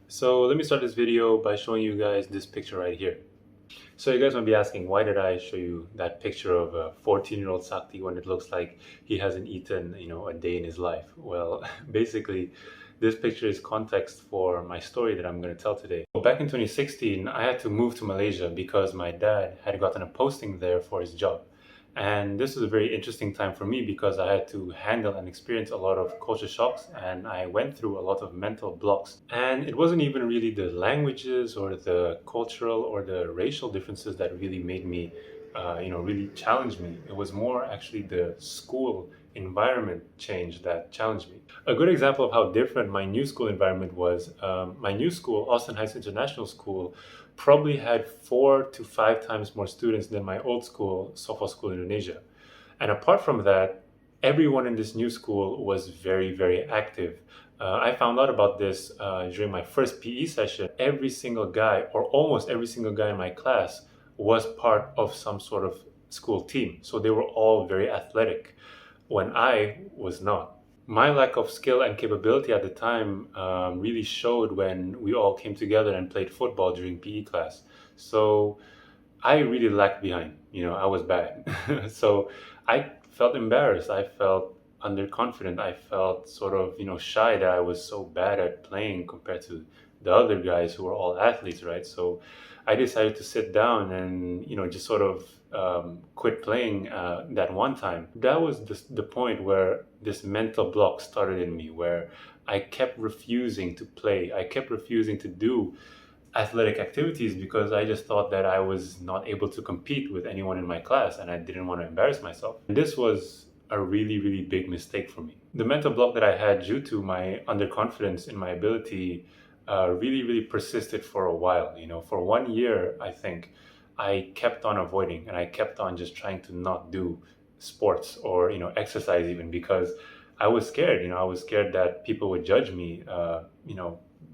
So let me start this video by showing you guys this picture right here. So you guys might be asking, why did I show you that picture of a 14-year-old Sakti when it looks like he hasn't eaten, a day in his life? Well, basically, this picture is context for my story that I'm going to tell today. Back in 2016, I had to move to Malaysia because my dad had gotten a posting there for his job. And this was a very interesting time for me because I had to handle and experience a lot of culture shocks, and I went through a lot of mental blocks. And it wasn't even really the languages or the cultural or the racial differences that really made me, really challenged me. It was more actually the school environment change that challenged me. A good example of how different my new school environment was, my new school, Austin Heights International School, probably had 4 to 5 times more students than my old school, Sofa School Indonesia. And apart from that, everyone in this new school was very, very active. I found out about this during my first PE session. Every single guy, or almost every single guy in my class, was part of some sort of school team. So they were all very athletic when I was not. My lack of skill and capability at the time really showed when we all came together and played football during PE class. So I really lagged behind. I was bad. So I felt embarrassed. I felt underconfident. I felt sort of, shy that I was so bad at playing compared to the other guys who were all athletes, right? So I decided to sit down and, just sort of quit playing that one time. That was the point where this mental block started in me, where I kept refusing to play. I kept refusing to do athletic activities because I just thought that I was not able to compete with anyone in my class and I didn't want to embarrass myself. And this was a really, really big mistake for me. The mental block that I had due to my underconfidence in my ability really, really persisted for a while. For 1 year, I think, I kept on avoiding and I kept on just trying to not do sports or, exercise even because I was scared. I was scared that people would judge me,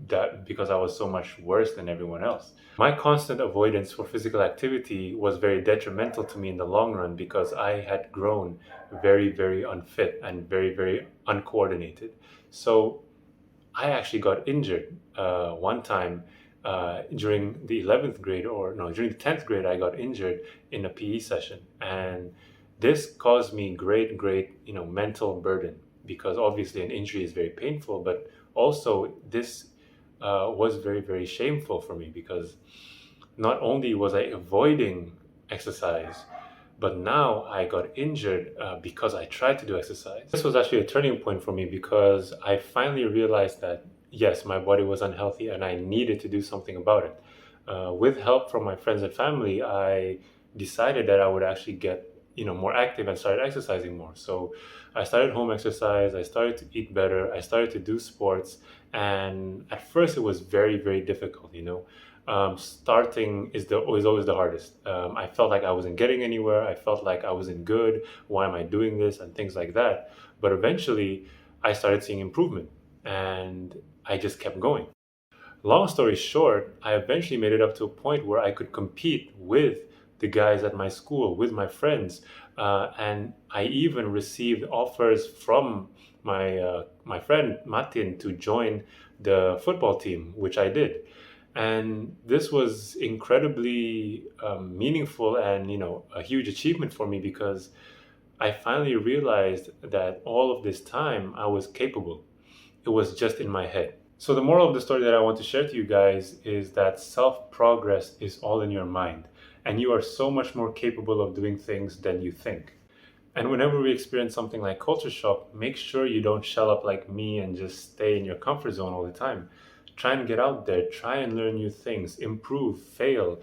that because I was so much worse than everyone else. My constant avoidance for physical activity was very detrimental to me in the long run because I had grown very, very unfit and very, very uncoordinated. So I actually got injured one time during the 11th grade, or no, during the 10th grade, I got injured in a PE session. And this caused me great, great, mental burden because obviously an injury is very painful, but also this was very, very shameful for me because not only was I avoiding exercise, but now I got injured because I tried to do exercise. This was actually a turning point for me because I finally realized that, yes, my body was unhealthy and I needed to do something about it. With help from my friends and family, I decided that I would actually get more active and started exercising more. So I started home exercise, I started to eat better, I started to do sports, and at first it was very, very difficult. Starting is always the hardest. I felt like I wasn't getting anywhere. I felt like I wasn't good. Why am I doing this? And things like that. But eventually I started seeing improvement and I just kept going. Long story short, I eventually made it up to a point where I could compete with the guys at my school, with my friends, and I even received offers from my friend Martin to join the football team, which I did. And this was incredibly meaningful and a huge achievement for me because I finally realized that all of this time I was capable. It was just in my head. So the moral of the story that I want to share to you guys is that self-progress is all in your mind, and you are so much more capable of doing things than you think. And whenever we experience something like culture shock, make sure you don't shell up like me and just stay in your comfort zone all the time. Try and get out there, try and learn new things, improve, fail.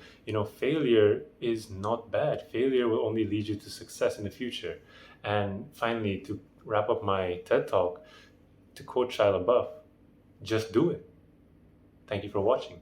Failure is not bad. Failure will only lead you to success in the future. And finally, to wrap up my TED Talk, to quote Shia LaBeouf, just do it. Thank you for watching.